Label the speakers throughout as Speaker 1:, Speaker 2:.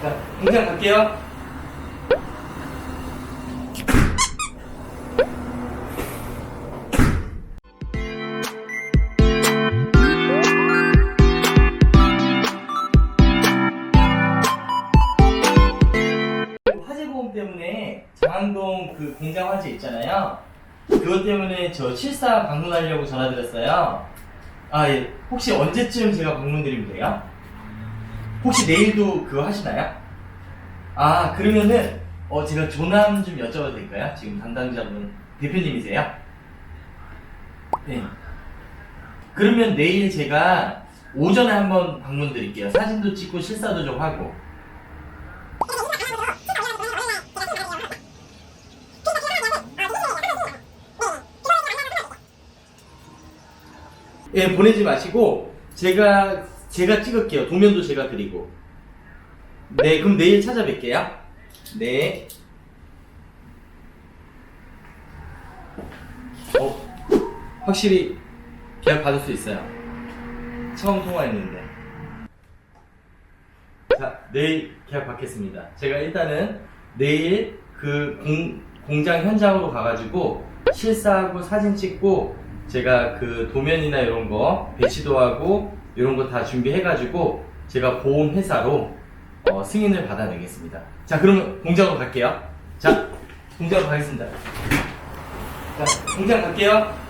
Speaker 1: 자, 공장 갈게요. 화재 보험 때문에 장항동 그 공장 화재 있잖아요. 그것 때문에 저 실사 방문하려고 전화드렸어요. 아, 예. 혹시 언제쯤 제가 방문드리면 돼요? 혹시 내일도 그거 하시나요? 아, 그러면은 제가 조남 좀 여쭤봐도 될까요? 지금 담당자분 대표님이세요? 네. 그러면 내일 제가 오전에 한번 방문 드릴게요. 사진도 찍고 실사도 좀 하고. 예, 보내지 마시고 제가 찍을게요. 도면도 제가 드리고. 네, 그럼 내일 찾아뵐게요. 네. 확실히 계약 받을 수 있어요. 처음 통화했는데. 자, 내일 계약 받겠습니다. 제가 일단은 내일 그 공장 현장으로 가가지고 실사하고 사진 찍고 제가 그 도면이나 이런 거 배치도 하고 이런 거 다 준비해가지고 제가 보험회사로 승인을 받아내겠습니다. 자, 그러면 공장으로 갈게요. 자, 공장으로 가겠습니다. 자, 공장 갈게요.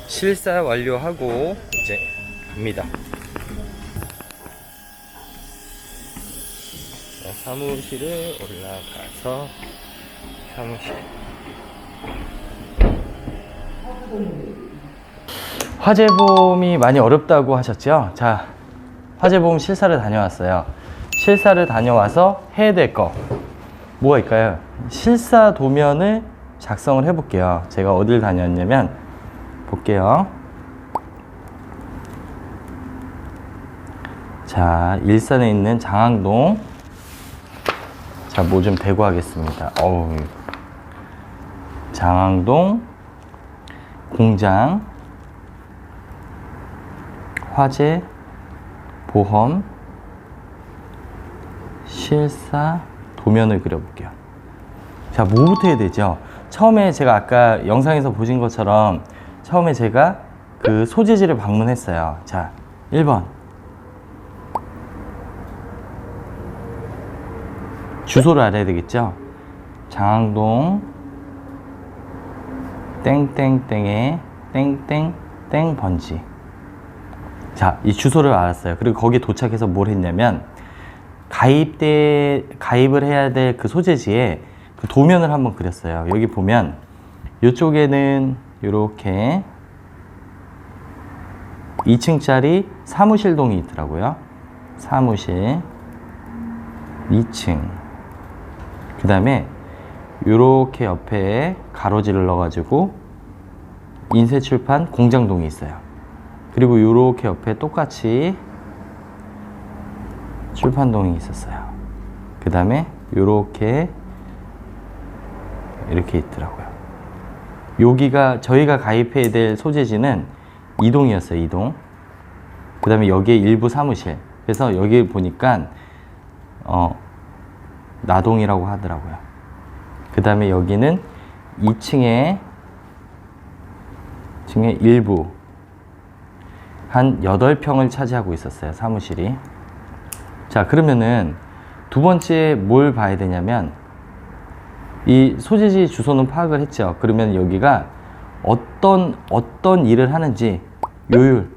Speaker 1: 실사 완료하고 이제 갑니다. 자, 사무실에 올라가서 사무실. 화재보험이 많이 어렵다고 하셨죠? 자, 화재보험 실사를 다녀왔어요. 실사를 다녀와서 해야 될 거 뭐가 있을까요? 실사 도면을 작성을 해볼게요. 제가 어딜 다녔냐면 볼게요. 자, 일산에 있는 장항동. 자, 뭐 좀 대고 하겠습니다. 장항동 공장 화재 보험 실사 도면을 그려볼게요. 자, 뭐부터 해야 되죠? 처음에 제가 아까 영상에서 보신 것처럼 처음에 제가 그 소재지를 방문했어요. 자, 1번 주소를 알아야 되겠죠? 장항동 땡땡땡의 땡땡땡 번지. 자, 이 주소를 알았어요. 그리고 거기 도착해서 뭘 했냐면 가입을 해야 될 그 소재지에 그 도면을 한번 그렸어요. 여기 보면 이쪽에는 이렇게 2층짜리 사무실동이 있더라고요. 사무실 2층. 그 다음에 이렇게 옆에 가로지를 넣어가지고 인쇄출판 공장동이 있어요. 그리고 이렇게 옆에 똑같이 출판동이 있었어요. 그 다음에 이렇게 이렇게 있더라고요. 여기가 저희가 가입해야 될 소재지는 2동이었어요. 2동. 그 다음에 여기에 일부 사무실. 그래서 여기 보니까 나동이라고 하더라고요. 그 다음에 여기는 2층에 일부 한 8평을 차지하고 있었어요. 사무실이. 자, 그러면은 두 번째 뭘 봐야 되냐면 이 소재지 주소는 파악을 했죠. 그러면 여기가 어떤 일을 하는지 요율,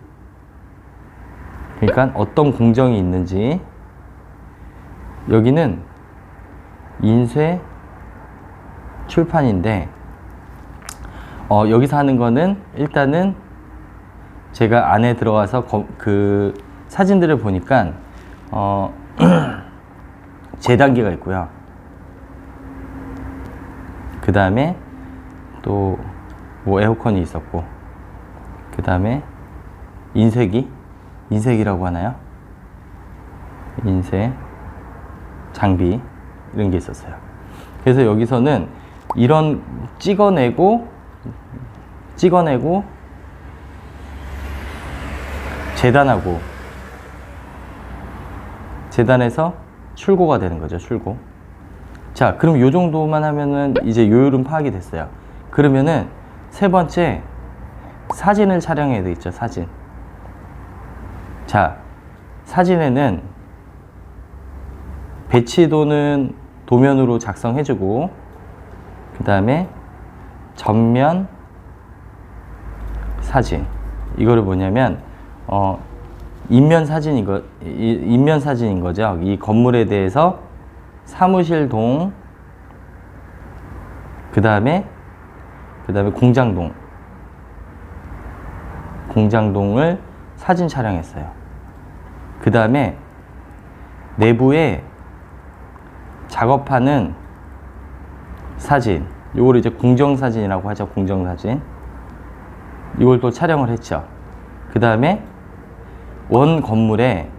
Speaker 1: 그러니까 어떤 공정이 있는지. 여기는 인쇄 출판인데 여기서 하는 거는 일단은 제가 안에 들어가서 그 사진들을 보니까 재단기가 있고요. 그 다음에 또 뭐 에어컨이 있었고, 그 다음에 인쇄기라고 하나요? 인쇄 장비 이런 게 있었어요. 그래서 여기서는 이런 찍어내고 재단해서 출고가 되는 거죠. 출고. 자, 그럼 요 정도만 하면은 이제 요율은 파악이 됐어요. 그러면은 세 번째, 사진을 촬영해야 되겠죠. 사진. 자, 사진에는 배치도는 도면으로 작성해주고, 그 다음에 전면 사진, 이거를 뭐냐면 인면 사진인 거죠. 이 건물에 대해서 사무실 동, 그 다음에 공장동을 사진 촬영했어요. 그 다음에 내부에 작업하는 사진, 요걸 이제 공정사진이라고 하죠. 공정사진. 이걸 또 촬영을 했죠. 그 다음에 원 건물의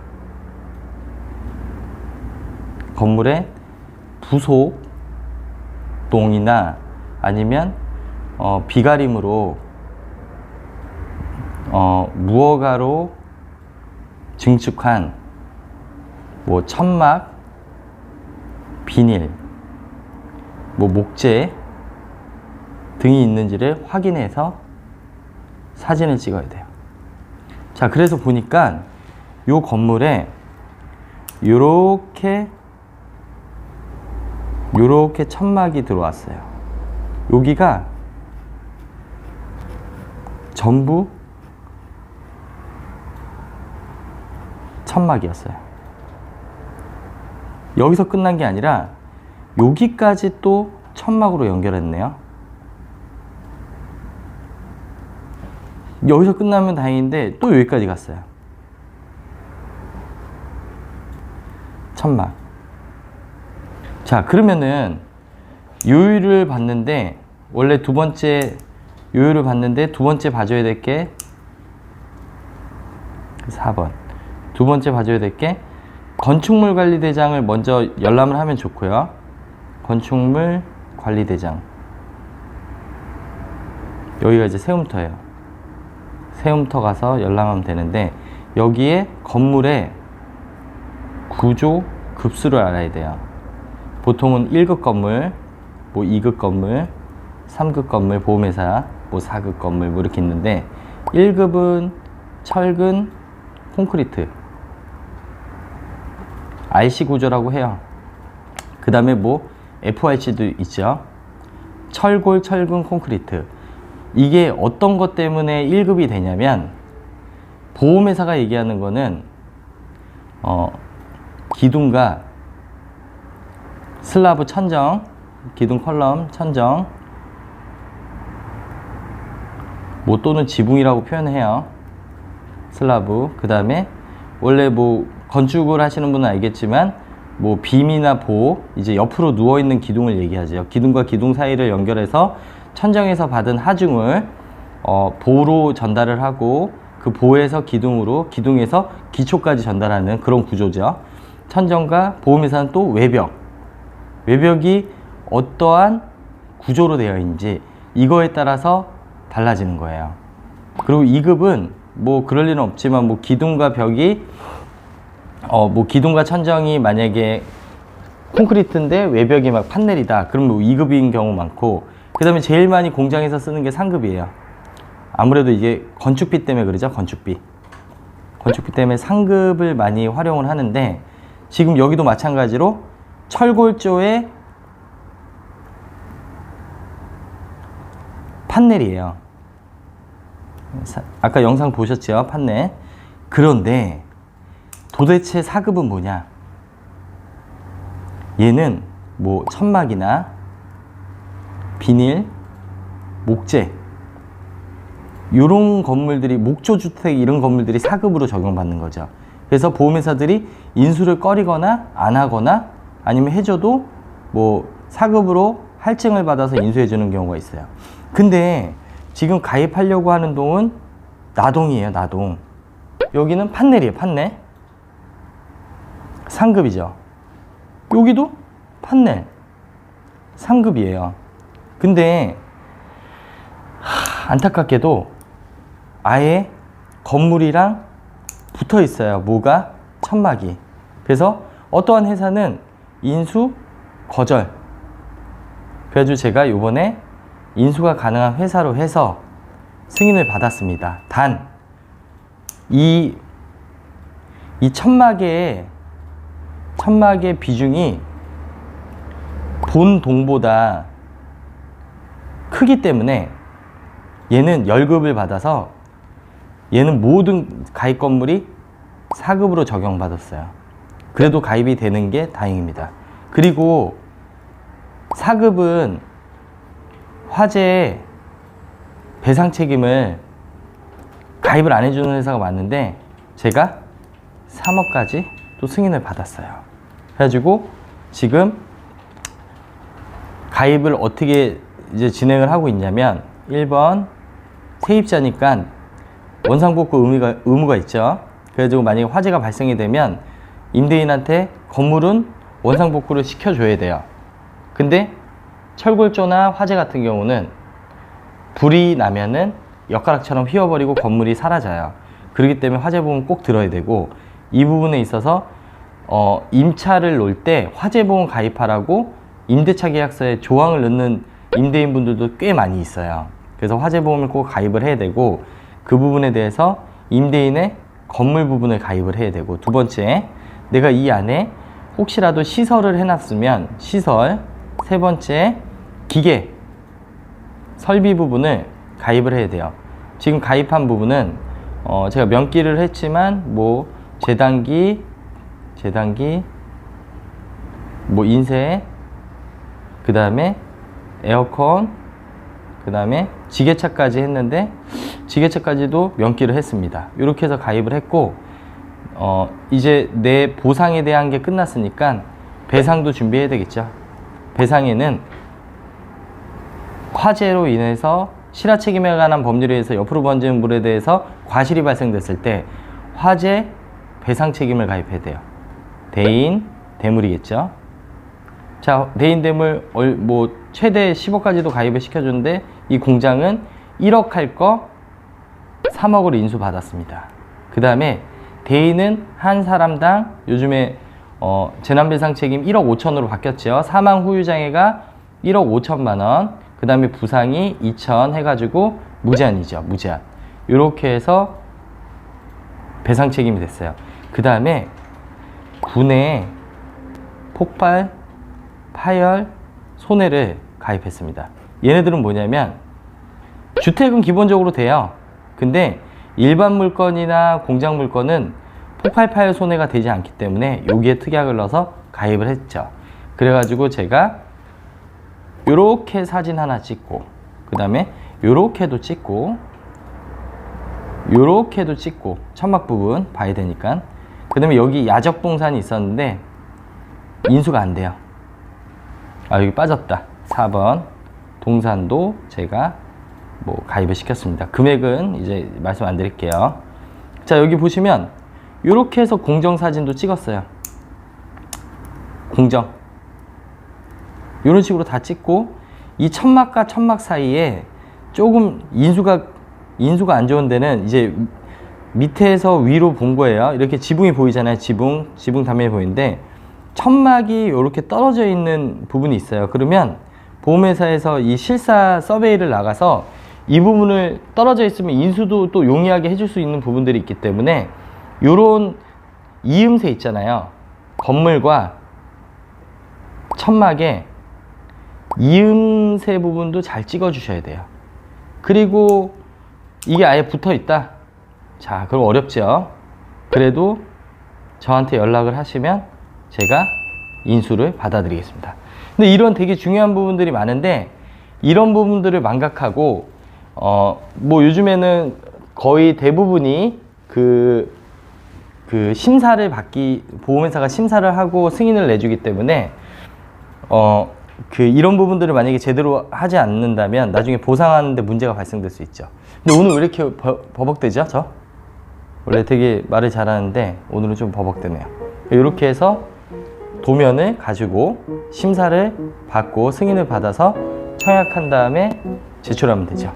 Speaker 1: 부속 동이나 아니면 비가림으로 무허가로 증축한 뭐 천막, 비닐, 뭐 목재 등이 있는지를 확인해서 사진을 찍어야 돼요. 자, 그래서 보니까 요 건물에 요렇게 천막이 들어왔어요. 여기가 전부 천막이었어요. 여기서 끝난 게 아니라 여기까지 또 천막으로 연결했네요. 여기서 끝나면 다행인데 또 여기까지 갔어요. 천막. 자, 그러면은 요율을 봤는데, 원래 두 번째 요율을 봤는데 두 번째 봐줘야 될 게 4번. 두 번째 봐줘야 될 게 건축물 관리대장을 먼저 열람을 하면 좋고요. 건축물 관리대장. 여기가 이제 세움터예요. 세움터 가서 열람하면 되는데, 여기에 건물의 구조 급수를 알아야 돼요. 보통은 1급 건물, 뭐 2급 건물, 3급 건물, 보험회사, 뭐 4급 건물 뭐 이렇게 있는데, 1급은 철근, 콘크리트, RC 구조라고 해요. 그 다음에 뭐 FRC도 있죠. 철골, 철근, 콘크리트. 이게 어떤 것 때문에 1급이 되냐면, 보험회사가 얘기하는 거는 기둥과 슬라브 천정, 기둥 컬럼 천정, 뭐 또는 지붕이라고 표현해요. 슬라브. 그 다음에 원래 뭐 건축을 하시는 분은 알겠지만, 뭐 빔이나 보, 이제 옆으로 누워있는 기둥을 얘기하죠. 기둥과 기둥 사이를 연결해서 천정에서 받은 하중을 보로 전달을 하고, 그 보에서 기둥으로, 기둥에서 기초까지 전달하는 그런 구조죠. 천정과 보험회사는 또 외벽이 어떠한 구조로 되어 있는지 이거에 따라서 달라지는 거예요. 그리고 2급은 뭐 그럴 일은 없지만, 뭐 기둥과 벽이 뭐 기둥과 천정이 만약에 콘크리트인데 외벽이 막 판넬이다, 그럼 뭐 2급인 경우 많고, 그 다음에 제일 많이 공장에서 쓰는 게 3급이에요. 아무래도 이게 건축비 때문에 그러죠. 건축비 때문에 3급을 많이 활용을 하는데, 지금 여기도 마찬가지로 철골조의 판넬이에요. 아까 영상 보셨죠? 판넬. 그런데 도대체 4급은 뭐냐? 얘는 뭐 천막이나 비닐, 목재
Speaker 2: 이런 건물들이 목조주택 이런 건물들이 사급으로 적용받는 거죠. 그래서 보험회사들이 인수를 꺼리거나 안 하거나 아니면 해줘도 뭐 사급으로 할증을 받아서 인수해 주는 경우가 있어요. 근데 지금 가입하려고 하는 동은 나동이에요. 나동. 여기는 판넬이에요. 판넬. 상급이죠. 여기도 판넬. 상급이에요. 근데 안타깝게도 아예 건물이랑 붙어 있어요. 뭐가? 천막이. 그래서 어떠한 회사는 인수 거절. 그래가지고 제가 요번에 인수가 가능한 회사로 해서 승인을 받았습니다. 단, 이 천막의 비중이 본 동보다 크기 때문에 얘는 열급을 받아서 얘는 모든 가입 건물이 4급으로 적용받았어요. 그래도 가입이 되는 게 다행입니다. 그리고 4급은 화재 배상 책임을 가입을 안 해주는 회사가 많은데 제가 3억까지 또 승인을 받았어요. 그래가지고 지금 가입을 어떻게 이제 진행을 하고 있냐면 1번 세입자니까 원상복구 의무가 있죠. 그래가지고 만약에 화재가 발생이 되면 임대인한테 건물은 원상복구를 시켜줘야 돼요. 근데 철골조나 화재 같은 경우는 불이 나면은 엿가락처럼 휘어버리고 건물이 사라져요. 그렇기 때문에 화재보험 꼭 들어야 되고, 이 부분에 있어서 임차를 놓을 때 화재보험 가입하라고 임대차 계약서에 조항을 넣는 임대인분들도 꽤 많이 있어요. 그래서 화재보험을 꼭 가입을 해야 되고, 그 부분에 대해서 임대인의 건물 부분을 가입을 해야 되고, 두 번째, 내가 이 안에 혹시라도 시설을 해놨으면 시설, 세 번째, 기계, 설비 부분을 가입을 해야 돼요. 지금 가입한 부분은 제가 면기를 했지만 뭐 재단기, 뭐 인쇄, 그 다음에 에어컨, 그 다음에 지게차까지 했는데 지게차까지도 면기를 했습니다. 이렇게 해서 가입을 했고, 이제 내 보상에 대한 게 끝났으니까 배상도 준비해야 되겠죠. 배상에는 화재로 인해서 실화 책임에 관한 법률에 의해서 옆으로 번지는 물에 대해서 과실이 발생됐을 때 화재 배상 책임을 가입해야 돼요. 대인, 대물이겠죠. 자, 대인, 대물 뭐 최대 10억까지도 가입을 시켜주는데 이 공장은 1억 할 거 3억으로 인수받았습니다. 그 다음에 대인은 한 사람당 요즘에 재난배상 책임 1억 5천으로 바뀌었죠. 사망 후유장애가 1억 5천만 원, 그 다음에 부상이 2천 해가지고 무제한이죠. 무제한. 이렇게 해서 배상 책임이 됐어요. 그 다음에 군에 폭발, 파열, 손해를 가입했습니다. 얘네들은 뭐냐면 주택은 기본적으로 돼요. 근데 일반 물건이나 공장 물건은 폭발, 파열, 손해가 되지 않기 때문에 여기에 특약을 넣어서 가입을 했죠. 그래가지고 제가 요렇게 사진 하나 찍고, 그 다음에 요렇게도 찍고, 요렇게도 찍고, 천막 부분 봐야 되니까. 그 다음에 여기 야적동산이 있었는데 인수가 안 돼요. 아, 여기 빠졌다. 4번 동산도 제가 뭐 가입을 시켰습니다. 금액은 이제 말씀 안 드릴게요. 자, 여기 보시면 요렇게 해서 공정사진도 찍었어요. 공정 이런 식으로 다 찍고, 이 천막과 천막 사이에 조금 인수가 안 좋은 데는 이제 밑에서 위로 본 거예요. 이렇게 지붕이 보이잖아요. 지붕 단면이 보이는데 천막이 이렇게 떨어져 있는 부분이 있어요. 그러면 보험회사에서 이 실사 서베이를 나가서 이 부분을 떨어져 있으면 인수도 또 용이하게 해줄 수 있는 부분들이 있기 때문에 요런 이음새 있잖아요. 건물과 천막에 이음새 부분도 잘 찍어 주셔야 돼요. 그리고 이게 아예 붙어 있다. 자, 그럼 어렵죠. 그래도 저한테 연락을 하시면 제가 인수를 받아드리겠습니다. 근데 이런 되게 중요한 부분들이 많은데 이런 부분들을 망각하고 뭐 요즘에는 거의 대부분이 그 심사를 보험회사가 심사를 하고 승인을 내주기 때문에 이런 부분들을 만약에 제대로 하지 않는다면 나중에 보상하는데 문제가 발생될 수 있죠. 근데 오늘 왜 이렇게 버벅대죠? 저? 원래 되게 말을 잘하는데 오늘은 좀 버벅대네요. 이렇게 해서 도면을 가지고 심사를 받고 승인을 받아서 청약한 다음에 제출하면 되죠.